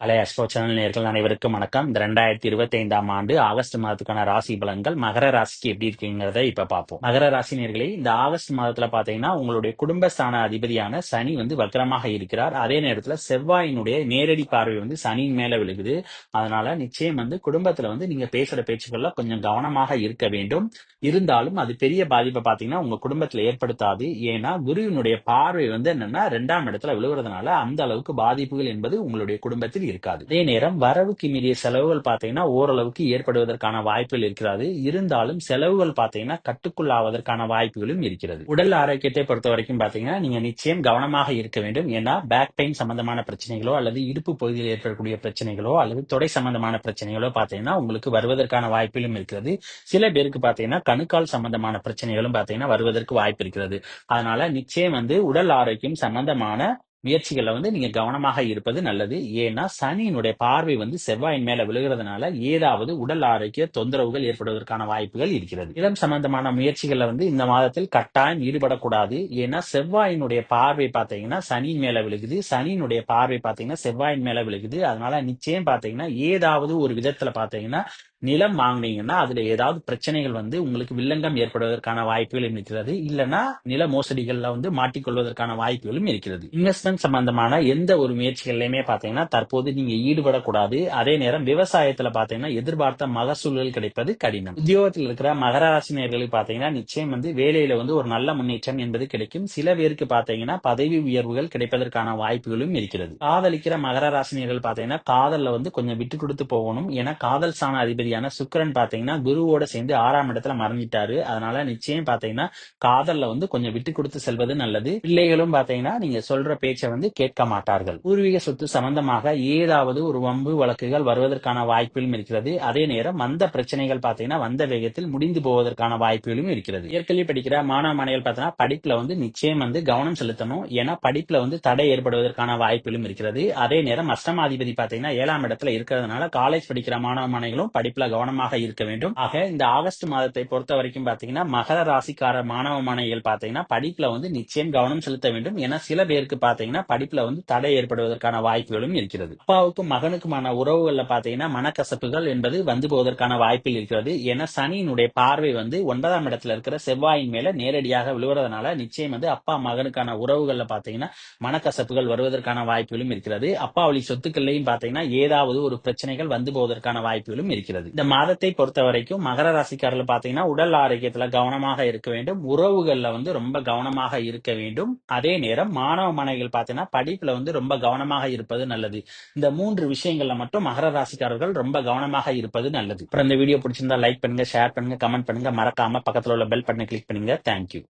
பழைய astro channel நேயர்கள் அனைவருக்கும் வணக்கம். இந்த 2025ஆம் ஆண்டு ஆகஸ்ட் மாதத்துக்கான ராசி பலன்கள் மகர ராசிக்கு எப்படி இருக்குங்கிறத இப்ப பார்ப்போம். மகர ராசி நேயர்களே, இந்த ஆகஸ்ட் மாதத்துல பாத்தீங்கன்னா உங்களுடைய குடும்பஸ்தான அதிபதியான சனி வந்து வக்ரமாக இருக்கிறார். அதே நேரத்துல செவ்வாயினுடைய நேரடி பார்வை வந்து சனியின் மேல விழுகுது. அதனால நிச்சயம் வந்து குடும்பத்துல வந்து நீங்க பேசுற பேச்சுக்கள்ல கொஞ்சம் கவனமாக இருக்க வேண்டும். இருந்தாலும் அது பெரிய பாதிப்பை பாத்தீங்கன்னா உங்க குடும்பத்துல ஏற்படுத்தாது. ஏன்னா குருவினுடைய பார்வை வந்து என்னன்னா 2ஆம் இடத்துல விழுகுறதுனால அந்த அளவுக்கு பாதிப்புகள் என்பது உங்களுடைய குடும்பத்தில் இருக்காது. அதே நேரம் வரவுக்கு மீறிய செலவுகள் பாத்தீங்கன்னா ஓரளவுக்கு ஏற்படுவதற்கான வாய்ப்புகள் இருக்கிறது. இருந்தாலும் செலவுகள் பாத்தீங்கன்னா கட்டுக்குள் ஆவதற்கான வாய்ப்புகளும் இருக்கிறது. உடல் ஆரோக்கியத்தை பொறுத்த வரைக்கும் பாத்தீங்கன்னா நீங்க நிச்சயம் கவனமாக இருக்க வேண்டும். ஏன்னா பேக் பெயின் சம்பந்தமான பிரச்சனைகளோ அல்லது இடுப்பு பகுதியில் ஏற்படக்கூடிய பிரச்சனைகளோ அல்லது தொடை சம்பந்தமான பிரச்சனைகளோ பாத்தீங்கன்னா உங்களுக்கு வருவதற்கான வாய்ப்புகளும் இருக்கிறது. சில பேருக்கு பாத்தீங்கன்னா கணுக்கால் சம்பந்தமான பிரச்சனைகளும் பாத்தீங்கன்னா வருவதற்கு வாய்ப்பு இருக்கிறது. அதனால நிச்சயம் வந்து உடல் ஆரோக்கியம் சம்பந்தமான முயற்சிகள்ல வந்து நீங்க கவனமாக இருப்பது நல்லது. ஏன்னா சனியினுடைய பார்வை வந்து செவ்வாயின் மேல விழுகிறதுனால ஏதாவது உடல் ஆரோக்கிய தொந்தரவுகள் ஏற்படுவதற்கான வாய்ப்புகள் இருக்கிறது. இடம் சம்பந்தமான முயற்சிகள்ல வந்து இந்த மாதத்தில் கட்டாயம் ஈடுபடக்கூடாது. ஏன்னா செவ்வாயினுடைய பார்வை பாத்தீங்கன்னா சனியின் மேல விழுகுது. சனியினுடைய பார்வை பாத்தீங்கன்னா செவ்வாயின் மேல விழுகுது. அதனால நிச்சயம் பாத்தீங்கன்னா ஏதாவது ஒரு விதத்துல பாத்தீங்கன்னா நிலம் வாங்குனீங்கன்னா அதுல ஏதாவது பிரச்சனைகள் வந்து உங்களுக்கு வில்லங்கம் ஏற்படுவதற்கான வாய்ப்புகளும் இருக்கிறது. இல்லைன்னா நில மோசடிகள்ல வந்து மாட்டிக்கொள்வதற்கான வாய்ப்புகளும் இருக்கிறது. இன்வெஸ்ட்மெண்ட் சம்பந்தமான எந்த ஒரு முயற்சிகள்லயுமே பாத்தீங்கன்னா தற்போது நீங்க ஈடுபடக்கூடாது. அதே நேரம் விவசாயத்துல பாத்தீங்கன்னா எதிர்பார்த்த மகசூல்கள் கிடைப்பது கடினம். உத்தியோகத்தில் இருக்கிற மகர ராசி நேயர்களுக்கு பாத்தீங்கன்னா நிச்சயம் வந்து வேலையில வந்து ஒரு நல்ல முன்னேற்றம் என்பது கிடைக்கும். சில பேருக்கு பாத்தீங்கன்னா பதவி உயர்வுகள் கிடைப்பதற்கான வாய்ப்புகளும் இருக்கிறது. காதலிக்கிற மகர ராசி நேயர்கள் பாத்தீங்கன்னா காதல்ல வந்து கொஞ்சம் விட்டு கொடுத்து போகணும். ஏன்னா காதல் ஸ்தான அதிபதியான சுக்கிரன் பாத்தீங்கன்னா குருவோட சேர்ந்து 6ஆம் இடத்துல மறைஞ்சிட்டாரு. அதனால நிச்சயம் பாத்தீங்கன்னா காதல்ல வந்து கொஞ்சம் விட்டு கொடுத்து செல்வது நல்லது. பிள்ளைகளும் பாத்தீங்கன்னா நீங்க சொல்ற பேச்சை வந்து கேட்க மாட்டார்கள். பூர்வீக சொத்து சம்பந்தமாக ஏதாவது ஒரு வம்பு வழக்குகள் வருவதற்கான வாய்ப்புகளும் இருக்கிறது. அதே நேரம் வந்த பிரச்சனைகள் பாத்தீங்கன்னா வந்த வேகத்தில் முடிந்து போவதற்கான வாய்ப்புகளும் இருக்கிறது. இயற்கல்வி படிக்கிற மாணவ மாணவிகள் பாத்தீங்கன்னா படிப்புல வந்து நிச்சயம் வந்து கவனம் செலுத்தணும். ஏன்னா படிப்புல வந்து தடை ஏற்படுவதற்கான வாய்ப்புகளும் இருக்கிறது. அதே நேரம் அஷ்டமாதிபதி பாத்தீங்கன்னா 7ஆம் இடத்துல இருக்கிறதுனால காலேஜ் படிக்கிற மாணவ மாணவிகளும் படிப்புல கவனமாக இருக்க வேண்டும். ஆக இந்த ஆகஸ்ட் மாதத்தை பொறுத்த வரைக்கும் பாத்தீங்கன்னா மகர ராசிக்கார மாணவ மாணவிகள் பாத்தீங்கன்னா படிப்புல வந்து நிச்சயம் கவனம் செலுத்த வேண்டும். ஏன்னா சில பேருக்கு பாத்தீங்கன்னா படிப்புல வந்து தடை ஏற்படுவதற்கான வாய்ப்புகளும் இருக்கிறது. அப்பாவுக்கும் மகனுக்குமான உறவுகள்ல பாத்தீங்கன்னா மனக்கசப்புகள் என்பது வந்து போவதற்கான வாய்ப்பில் இருக்கிறது. ஏன்னா சனியினுடைய பார்வை வந்து 9ஆம் இடத்துல இருக்கிற செவ்வாயின் மேல நேரடியாக விழுவதனால நிச்சயம் வந்து அப்பா மகனுக்கான உறவுகள்ல பாத்தீங்கன்னா மனக்கசப்புகள் வருவதற்கான வாய்ப்புகளும் இருக்கிறது. அப்பா வழி சொத்துக்கள்லையும் பாத்தீங்கன்னா ஏதாவது ஒரு பிரச்சனைகள் வந்து போவதற்கான வாய்ப்புகளும் இருக்கிறது. இந்த மாதத்தை பொறுத்த வரைக்கும் மகர ராசிக்காரர்கள் பாத்தீங்கன்னா உடல் ஆரோக்கியத்துல கவனமாக இருக்க வேண்டும். உறவுகள்ல வந்து ரொம்ப கவனமாக இருக்க வேண்டும். அதே நேரம் மாணவ மாணவிகள் பாத்தீங்கன்னா படிப்புல வந்து ரொம்ப கவனமாக இருப்பது நல்லது. இந்த 3 விஷயங்கள்ல மட்டும் மகர ராசிக்காரர்கள் ரொம்ப கவனமாக இருப்பது நல்லது. அப்புறம் இந்த வீடியோ பிடிச்சிருந்தா லைக் பண்ணுங்க, ஷேர் பண்ணுங்க, கமெண்ட் பண்ணுங்க. மறக்காம பக்கத்துல உள்ள பெல் பட்டனை கிளிக் பண்ணுங்க. தேங்க்யூ.